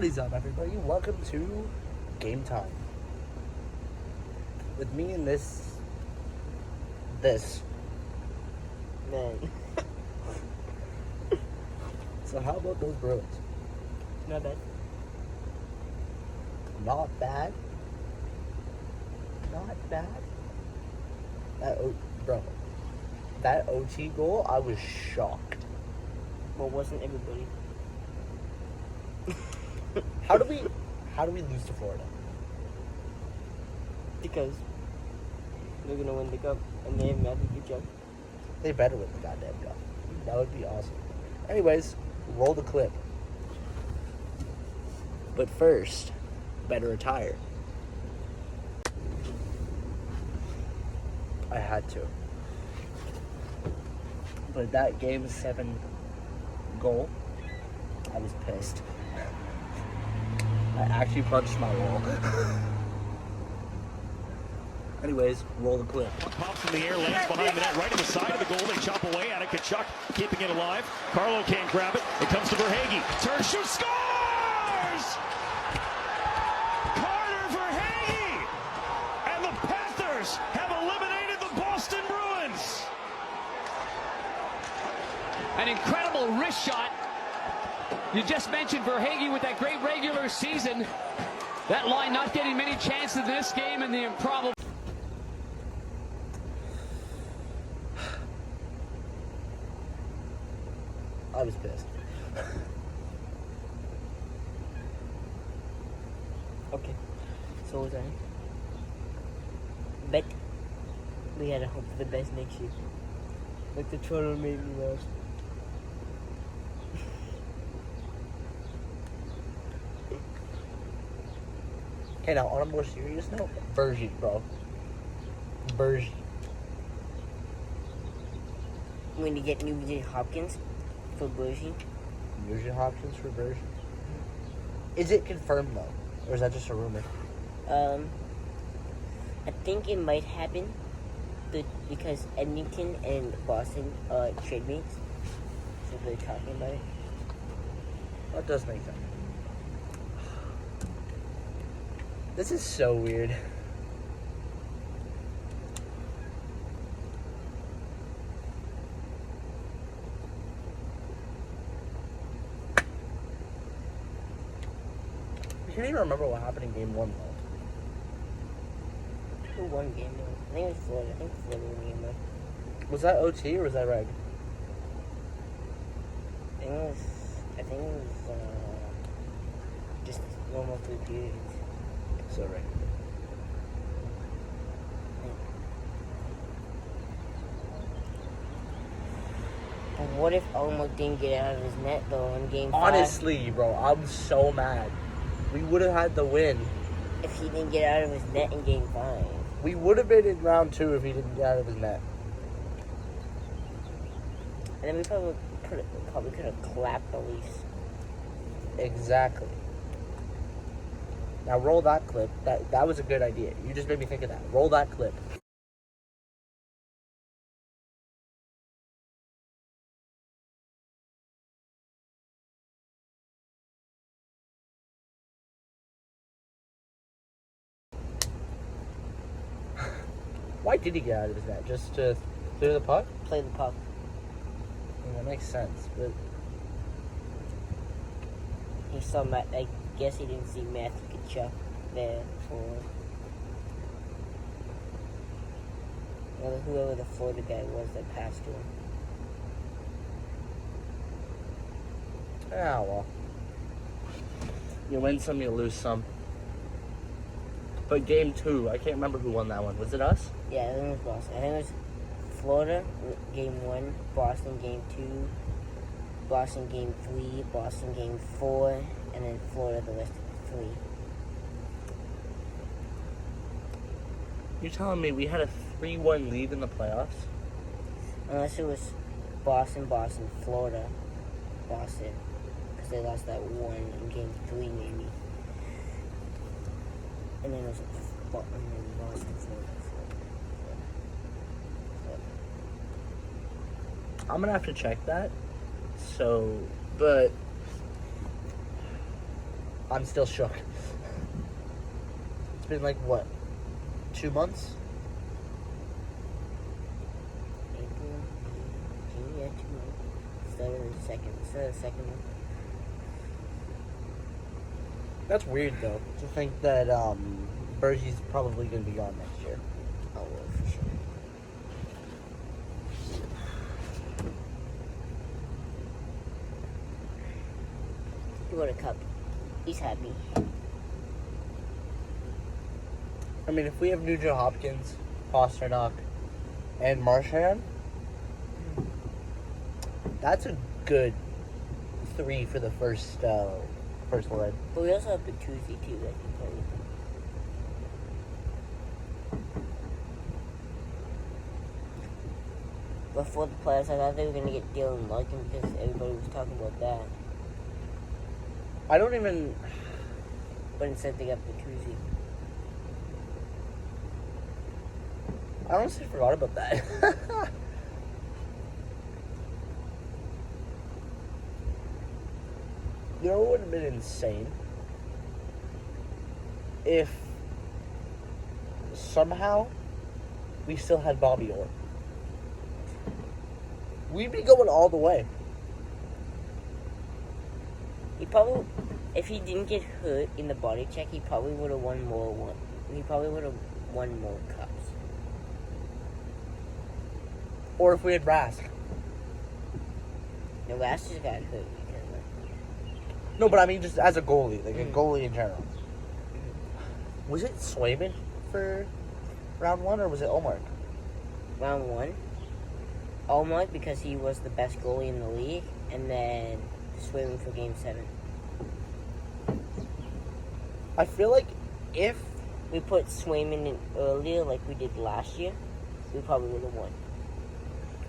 What is up, everybody? Welcome to Game Time. With me and this. Man. So how about those Bruins? Not bad. Not bad. Not bad. That OT goal, I was shocked. Well, wasn't everybody? How do we lose to Florida? Because they're gonna win the cup and they have Matthew Tkachuk. They better win the goddamn cup. That would be awesome. Anyways, roll the clip. But first, better attire. I had to. But that Game 7 goal, I was pissed. I actually punched my wall. Anyways, roll the clip. Pops in the air, lands behind the net, right to the side of the goal. They chop away at it. Tkachuk keeping it alive. Carlo can't grab it. It comes to Verhaeghe. Turns, shoots, scores! Carter Verhaeghe! And the Panthers have eliminated the Boston Bruins. An incredible wrist shot. You just mentioned Verhaeghe with that great regular season. That line not getting many chances in this game, and the improbable. I was pissed. Okay. So was I. But we had to hope for the best next year. Like the Toronto made me last. Okay, now on a more serious note, Bergie, bro. Bergie. When you get Nugent Hopkins for Bergie. Nugent Hopkins for Bergie. Is it confirmed though, or is that just a rumor? I think it might happen, because Edmonton and Boston are trade mates, so they're talking about it. That does make sense. This is so weird. I can't even remember what happened in Game 1 though. Who won game one? I think it was Florida. I think Florida won game one. Was that OT or was that reg? I think it was just normal 3 periods. So reg. But what if Olmo didn't get out of his net though in game 5? Honestly, bro, I'm so mad. We would have had the win. If he didn't get out of his net in game 5. We would have been in round 2 if he didn't get out of his net. And then we probably could have clapped the Leafs. Exactly. Now roll that clip. That was a good idea. You just made me think of that. Roll that clip. Why did he get out of his net? Just to clear the puck? Play the puck. That makes sense, but He saw I guess he didn't see Matthew Tkachuk there for whoever the Florida guy was that passed to him. ah well. You win some, you lose some. But game 2, I can't remember who won that one. Was it us? Yeah, I think it was Boston. I think it was Florida game 1, Boston game 2, Boston game 3, Boston game 4, and then Florida the rest of the 3. You're telling me we had a 3-1 lead in the playoffs? Unless it was Boston, Florida, Boston. Because they lost that one in game 3 maybe. And then it was Boston, Florida. I'm going to have to check that. So, but I'm still shook. It's been like, what, 2 months? April, May, June, yeah, 2 months. Started the second month. That's weird, though, to think that Bergey's probably going to be gone next year. Oh, well, for sure. He won a cup. He's happy. I mean, if we have Nugent Hopkins, Pasternak, and Marchand, that's a good 3 for the first leg. But we also have Bertuzzi, too, that can play. Before the playoffs, I thought they were going to get Dylan Larkin because everybody was talking about that. I don't even... But instead they got Bertuzzi. I honestly forgot about that. You know what would have been insane? If somehow we still had Bobby Orr. We'd be going all the way. He probably, if he didn't get hurt in the body check, he probably would have won more. He probably would have won more cups. Or if we had Rask. The last just got hurt. No, but I mean just as a goalie, like a goalie in general. Was it Swayman for round 1 or was it Omar? Round 1, Allmark because he was the best goalie in the league, and then Swayman for Game 7. I feel like if we put Swayman in earlier, like we did last year, we probably would have won.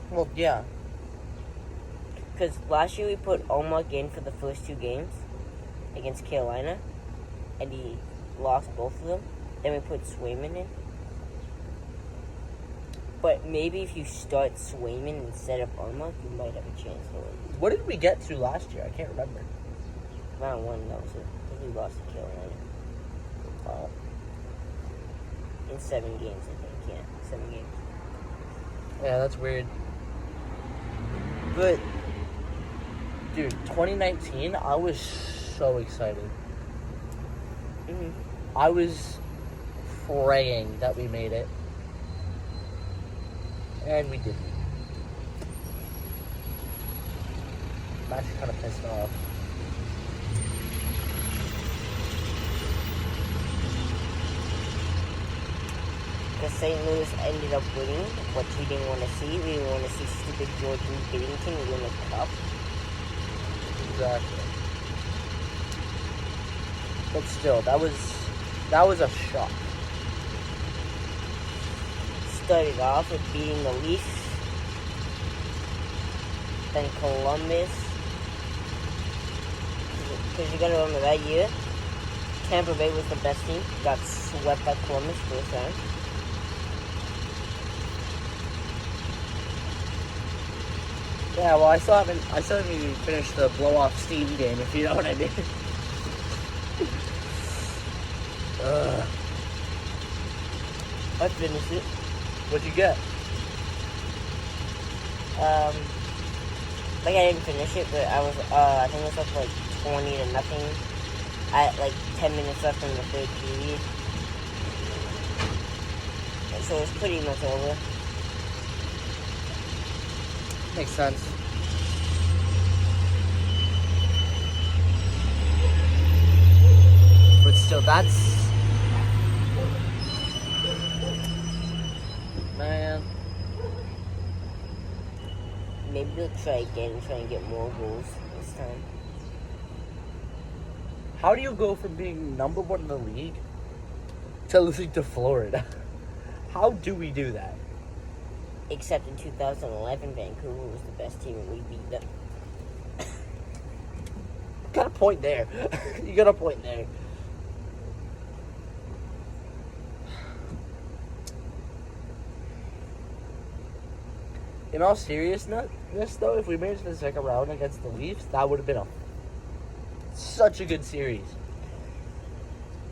Well, yeah. Because last year we put Allmark in for the first 2 games against Carolina, and he lost both of them. Then we put Swayman in. But maybe if you start Swayman instead of Allmark, you might have a chance to win. What did we get to last year? I can't remember. Round 1, that was it. Because we lost to Carolina. Oh. In 7 games, I think. Yeah, 7 games. Yeah, that's weird. But, dude, 2019, I was so excited. Mm-hmm. I was praying that we made it. And we didn't. I'm actually kind of pissed off. Because St. Louis ended up winning, what we didn't want to see. We didn't want to see stupid Jordan Binnington win a cup. Exactly. But still, that was a shock. Started off with beating the Leafs, then Columbus. Because you gotta remember that year, Tampa Bay was the best team. Got swept by Columbus first round. Yeah, well, I still haven't even finished the blow-off steam game, if you know what I mean. I finished it. What'd you get? Like I didn't finish it, but I was, I think it was up like 20-0 at like 10 minutes left in the 3rd period. And so it was pretty much over. Makes sense. But still, that's... Man. Maybe they'll try again and try and get more goals this time. How do you go from being number 1 in the league to losing to Florida? How do we do that? Except in 2011, Vancouver was the best team and we beat them. Got a point there. You got a point there. In all seriousness, though, if we made it to the second round against the Leafs, that would have been such a good series.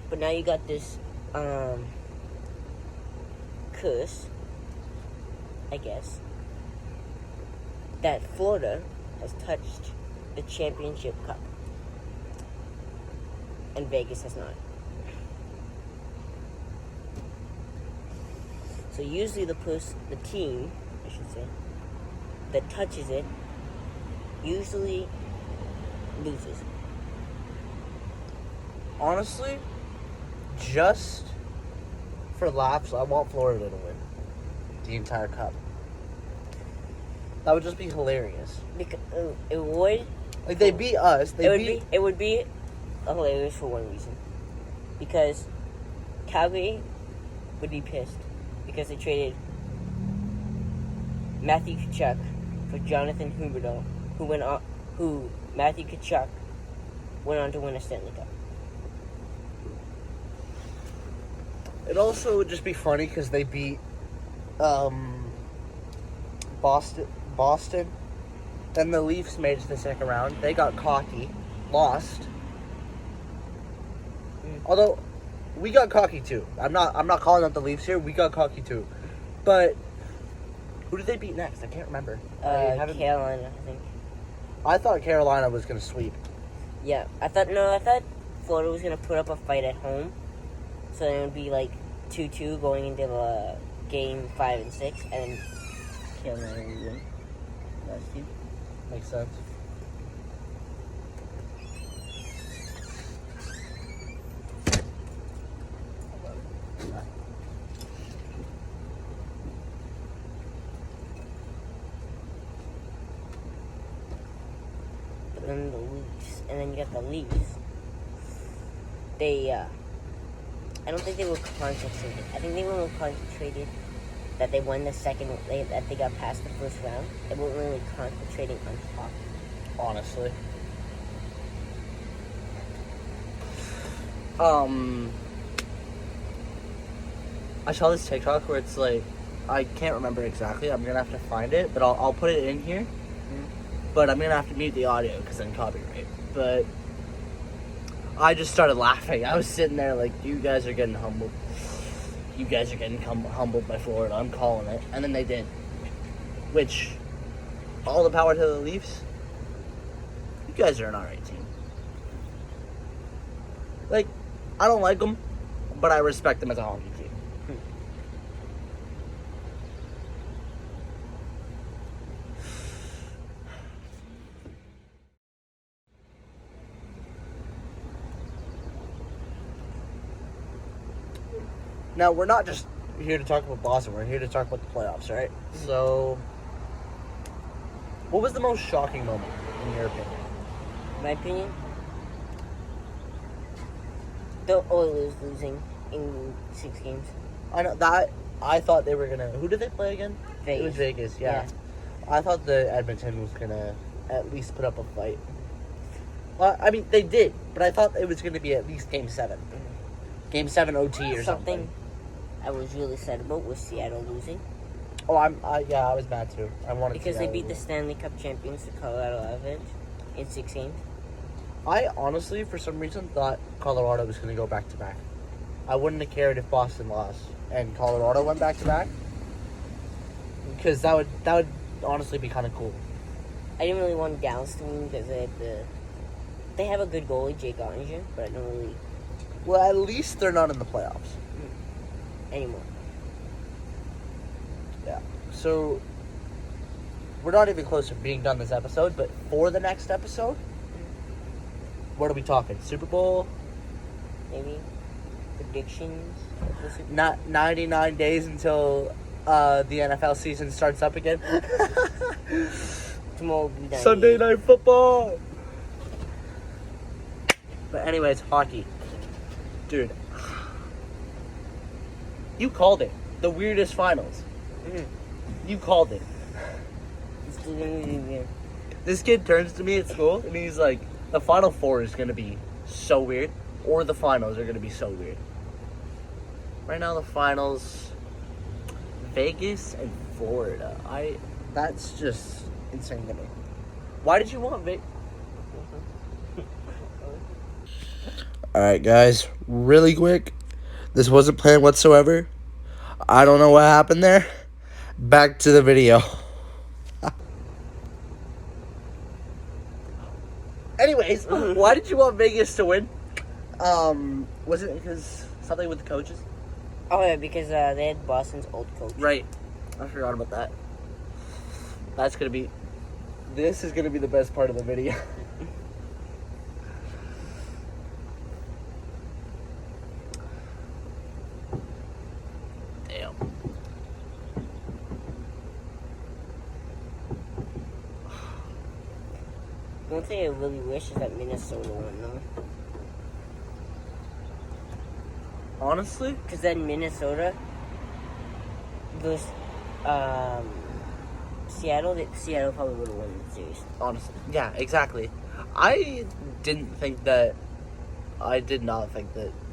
But now you got this curse, I guess, that Florida has touched the championship cup, and Vegas has not. So usually the team, I should say, that touches it usually loses. Honestly, just for laughs, I want Florida to win the entire cup. That would just be hilarious. Because it would. Like, they beat us. It would be hilarious for one reason. Because Calgary would be pissed because they traded Matthew Tkachuk for Jonathan Huberdeau, who Matthew Tkachuk went on to win a Stanley Cup. It also would just be funny because they beat Boston. Then the Leafs made it to the second round. They got cocky, lost. Although we got cocky too. I'm not calling out the Leafs here. We got cocky too. But who did they beat next? I can't remember. Carolina, I think. I thought Carolina was going to sweep. Yeah, I thought Florida was gonna put up a fight at home, so then it would be like 2-2 going into the game 5 and 6, and then Carolina would win. Last two. Makes sense. But then the Leafs, and then you got the Leafs. They, I don't think they were concentrated. I think they were more concentrated that they won the second, that they got past the first round. They weren't really concentrating on hockey. Honestly. I saw this TikTok where it's like, I can't remember exactly. I'm gonna have to find it, but I'll put it in here. But I'm gonna have to mute the audio because then copyright. But I just started laughing. I was sitting there like, you guys are getting humbled. You guys are getting humbled by Florida. I'm calling it. And then they did. Which, all the power to the Leafs. You guys are an alright team. Like, I don't like them, but I respect them as a hockey team. Now, we're not just here to talk about Boston. We're here to talk about the playoffs, right? So, what was the most shocking moment, in your opinion? My opinion, the Oilers losing in 6 games. I know that. I thought they were gonna. Who did they play again? Vegas. It was Vegas. Yeah. I thought the Edmonton was gonna at least put up a fight. Well, I mean, they did, but I thought it was gonna be at least Game 7. Game 7 OT or something. I was really sad about was Seattle losing. Oh, I was mad too. I wanted because they Seattle beat to the lose. Stanley Cup champions, the Colorado Avalanche, in 6 games. I honestly, for some reason, thought Colorado was going to go back-to-back. I wouldn't have cared if Boston lost and Colorado went back-to-back. Because that would honestly be kind of cool. I didn't really want Dallas to win because they have a good goalie, Jake Ottinger, but I don't really... Well, at least they're not in the playoffs. Anymore. Yeah. So, we're not even close to being done this episode, but for the next episode, what are we talking? Super Bowl? Maybe. Predictions? Not 99 days until the NFL season starts up again. Tomorrow will be done. Sunday Night Football! But anyways, hockey. Dude. You called it. The weirdest finals. You called it. It's still gonna be weird. This kid turns to me at school and he's like, the Final Four is going to be so weird, or the finals are going to be so weird. Right now, the finals, Vegas and Florida. That's just insane to me. Why did you want Vegas? Alright, guys, really quick. This wasn't planned whatsoever. I don't know what happened there. Back to the video. Anyways, why did you want Vegas to win? Was it because something with the coaches? Oh yeah, because they had Boston's old coach. Right. I forgot about that. This is gonna be the best part of the video. Damn. One thing I really wish is that Minnesota won though. Honestly? Because then Minnesota, those, Seattle probably would have won the series. Honestly. Yeah, exactly. I did not think that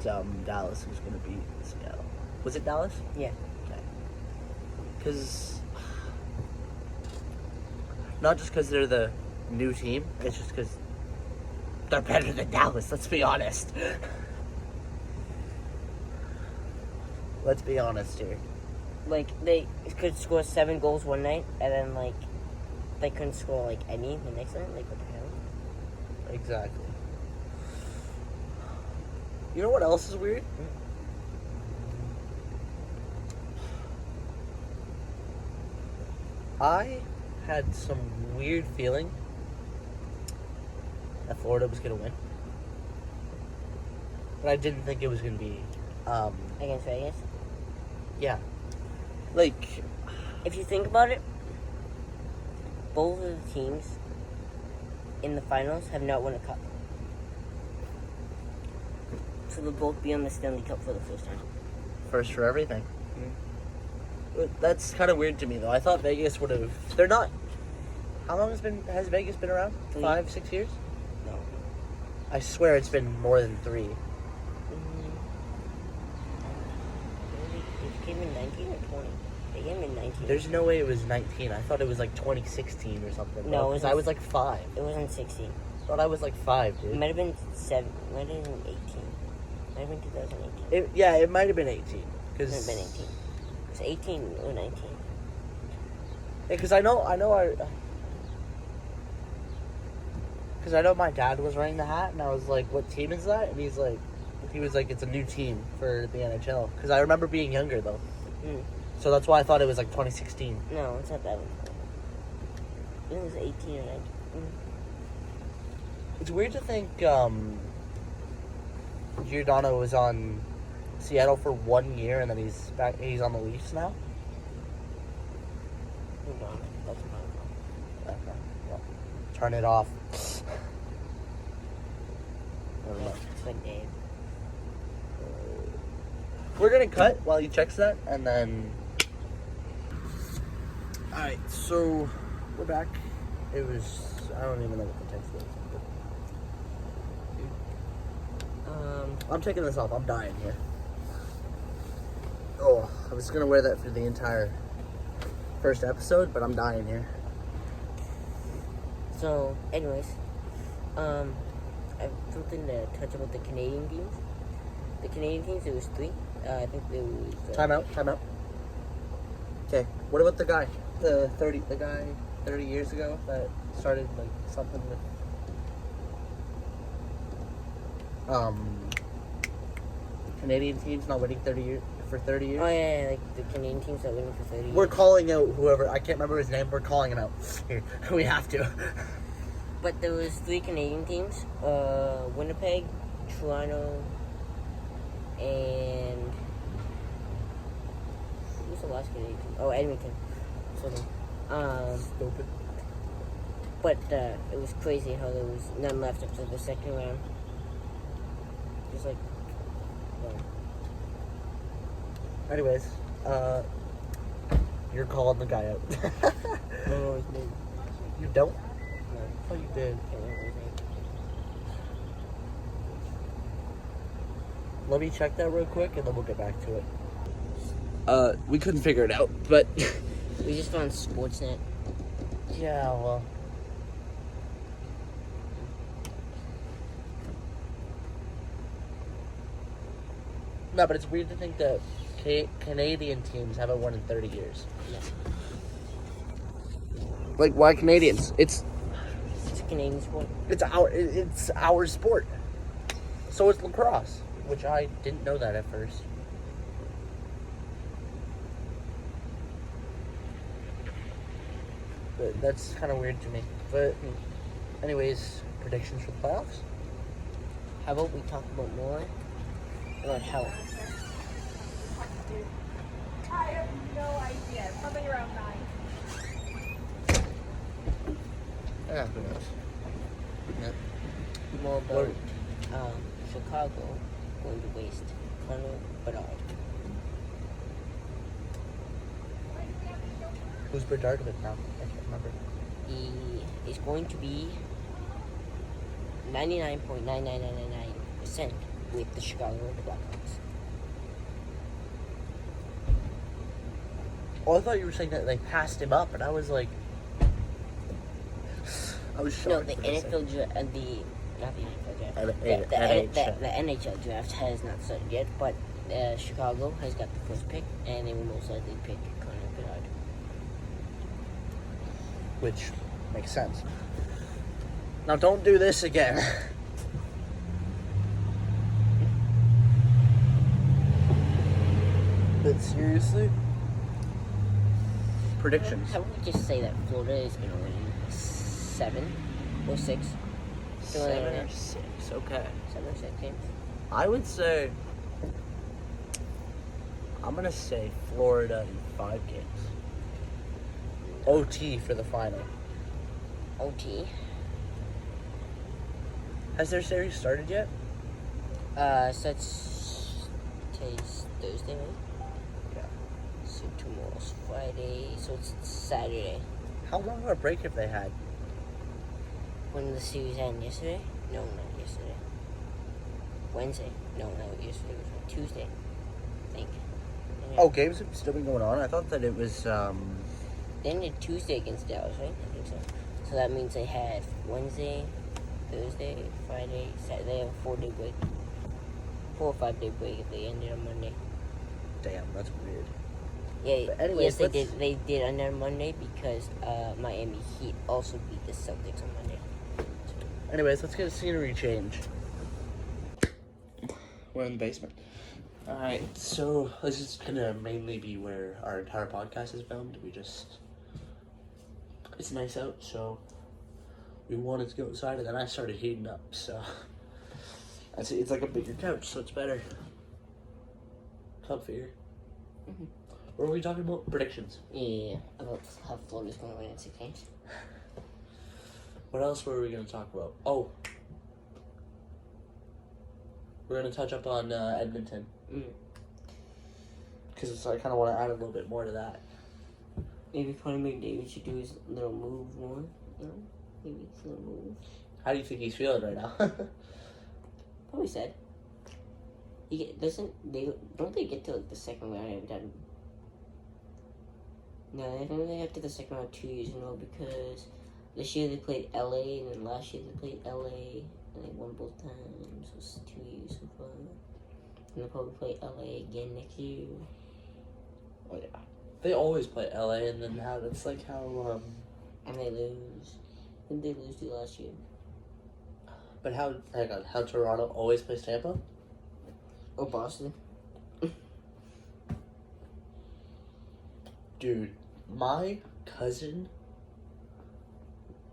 Dallas was going to beat Seattle. Was it Dallas? Yeah. Okay. Because, not just because they're the new team, it's just because they're better than Dallas, let's be honest. Let's be honest here. Like, they could score 7 goals one night, and then, like, they couldn't score, like, any the next night? Like, what the hell? Exactly. You know what else is weird? I had some weird feeling that Florida was going to win. But I didn't think it was going to be, Against Vegas? yeah. Like, If you think about it, both of the teams in the finals have not won a cup. So they'll both be on the Stanley Cup for the first time. first for everything. That's kind of weird to me, though. I thought Vegas would have. They're not. How long has Vegas been around? 5, 6 years? No. I swear it's been more than 3. They came in 19 or 20? They came in 19. There's no way it was 19. I thought it was like 2016 or something. No, it because was I was like 5. It wasn't 16. I thought I was like 5, It dude. might have been 7. It might have been 18. It might have been 2018. It might have been 18. It Cause, might have been 18. It's 18 or 19. Because I know my dad was wearing the hat, and I was like, "What team is that?" And he was like, "It's a new team for the NHL." Because I remember being younger though, so that's why I thought it was like 2016. No, it's not that one. It was 18 or 19. It's weird to think Giordano was on Seattle for 1 year, and then he's back. He's on the Leafs now. Hold on. That's my fault. Okay, well, turn it off. Never mind. It's my name. We're gonna cut while he checks that, and then. Alright, so we're back. I don't even know what the text was. I'm taking this off. I'm dying here. Oh, I was gonna wear that for the entire first episode, but I'm dying here. So, anyways, I've something to touch about the Canadian teams. The Canadian teams, there was 3. I think there was... Time out. Okay, what about the guy? The guy 30 years ago that started like something with Canadian teams not winning 30 years. Oh yeah, like the Canadian teams that winning for 30 years. We're calling out whoever, I can't remember his name, we're calling him out. Here, we have to. But there was 3 Canadian teams. Winnipeg, Toronto, and... Who was the last Canadian team? Oh, Edmonton. Stupid. But it was crazy how there was none left up to the second round. Just like... Well, Anyways, you're calling the guy out. I don't know his name. You don't? No, Oh, you did. can't remember his name. Let me check that real quick, and then we'll get back to it. We couldn't figure it out, but... We just found Sportsnet. Yeah, well... No, but it's weird to think that Canadian teams haven't won in 30 years. Yeah. Like, why Canadians? It's It's a Canadian sport. it's our sport. So it's lacrosse, which I didn't know that at first. But that's kind of weird to me. But anyways, predictions for the playoffs? How about we talk about more about health? I have no idea. Probably around 9. Yeah, who knows? Yeah. More about Chicago going to waste Connor Bedard. Who's Bedard with now? I can't remember. He is going to be 99.99999% with the Chicago Blackhawks. Oh, I thought you were saying that they passed him up, and I was like, I was shocked. No, the for a second. NFL draft, not the NFL draft. NHL. The NHL draft has not started yet, but Chicago has got the first pick, and they will most likely pick Connor Bedard. Which makes sense. Now, don't do this again. But seriously? Predictions. How about we just say that Florida is going to win 7 or 6? 7 or 6, okay. 7 or 6 games. I would say, I'm going to say Florida in 5 games. OT for the final. OT. Has their series started yet? So it's today's Thursday, right? Yeah. So tomorrow's Friday, so it's Saturday. How long of a break have they had? When the series ended yesterday? No, not yesterday. Wednesday? No, not yesterday. It was on Tuesday, I think. Yeah. Oh, games have still been going on? I thought that it was, They ended Tuesday against Dallas, right? I think so. So that means they had Wednesday, Thursday, Friday, Saturday. They have a 4-day break. 4 or 5 day break if they ended on Monday. damn, that's weird. Yeah, But anyways, yes, they let's- did. They did end on Monday because Miami Heat also beat the Celtics on Monday. Anyways, let's get a scenery change. We're in the basement. Alright, so this is gonna mainly be where our entire podcast is filmed. It's nice out, so we wanted to go outside, and then I started heating up, so it's like a bigger couch, so it's better. Comfier. Mm-hmm. What are we talking about? Predictions. Yeah, about how Florida's going to win in 6 games. What else were we gonna talk about? Oh, we're gonna touch up on Edmonton. Because I kind of want to add a little bit more to that. Maybe Connor McDavid should do his little move more. You know, maybe his little move. How do you think he's feeling right now? Probably said. Don't they get to like the second round every time? No, they don't get to the second round 2 years in a row because this year they played LA and then last year they played LA and they won both times. So it's 2 years so far. And they'll probably play LA again next year. Oh yeah, they always play LA, and then how that's like how. And they lose. Didn't they lose to last year? But how? Hang on, how Toronto always plays Tampa? Or Boston? Dude, my cousin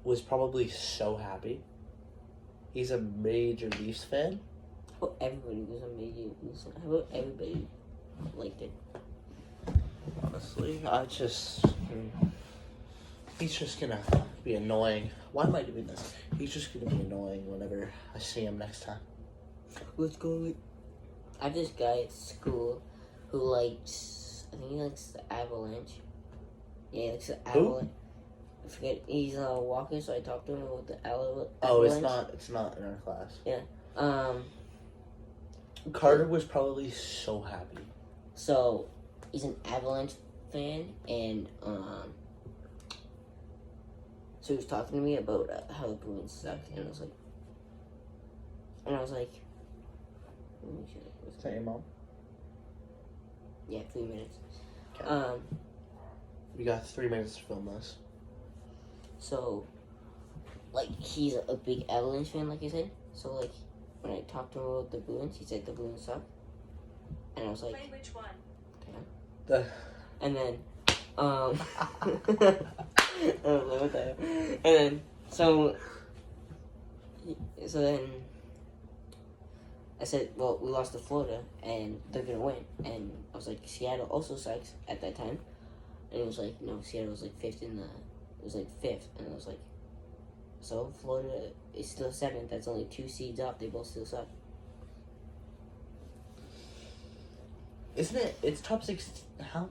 was probably so happy. He's a major Leafs fan. How about everybody was amazing? How about everybody liked it? Honestly, he's just gonna be annoying. Why am I doing this? He's just gonna be annoying whenever I see him next time. Let's go with. I have this guy at school who likes. I think he likes the Avalanche. Yeah, he likes the Avalanche. I forget. He's a walker, so I talked to him about the Avalanche. Oh, it's not in our class. Yeah. Carter was probably so happy. So he's an Avalanche fan, and so he was talking to me about how the Bruins suck, and I was like, let me check. Is that your mom? Yeah, 3 minutes. Okay. We got 3 minutes to film this. So, like, he's a big Avalanche fan, like I said. So, like, when I talked to him about the Bruins, he said the Bruins suck. And I was like, Play which one? The and then, I don't know what the hell. And then, so then I said, well, we lost to Florida, and they're gonna win. And I was like, Seattle also sucks at that time. And he was like, no, Seattle was like fifth. And I was like, so Florida is still 7th. That's only 2 seeds off. They both still suck. Isn't it? It's top 6. How?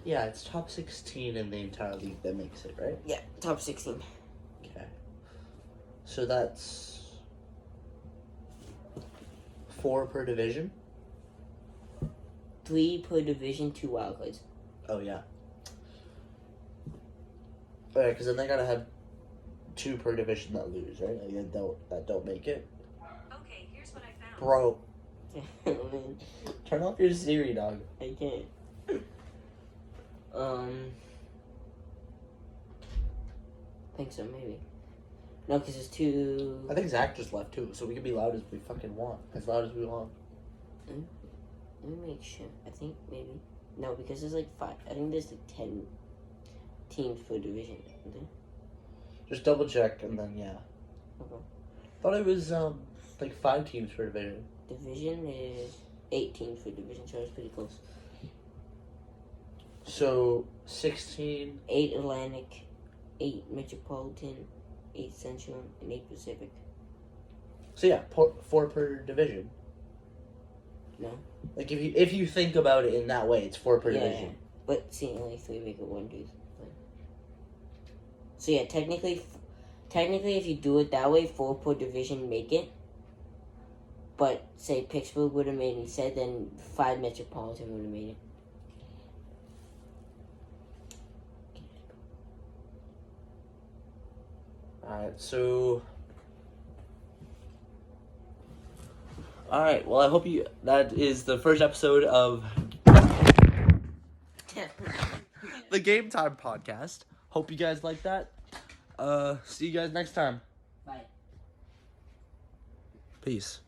Yeah, it's top 16 in the entire league that makes it, right? Yeah, top 16. Okay. So that's 4 per division. 3 per division, 2 wildcards. Oh yeah. Alright, because then they gotta have 2 per division that lose, right? Like, that don't make it. Okay, here's what I found. Bro, Man, turn off your Siri, dog. I can't. I think so, maybe. No, because it's 2. I think Zach just left too, so we can be loud as we fucking want, as loud as we want. Let me make sure. I think maybe. No, because there's like 5. I think there's like 10 teams per division. Isn't there? Just double check and then yeah. Okay. Thought it was like 5 teams per division. Division is 8 teams per division, so it's pretty close. So 16. 8 Atlantic, 8 Metropolitan, 8 Central, and 8 Pacific. So yeah, 4 per division. No? Like if you think about it in that way, it's 4 per division. Yeah. But see, only 3 make it 1, 2. So yeah, technically, if you do it that way, 4 per division make it. But say Pittsburgh would have made it instead, then 5 Metropolitan would have made it. Alright, so. Alright, well, I hope that is the first episode of the Game Time podcast. Hope you guys like that. See you guys next time. Bye. Peace.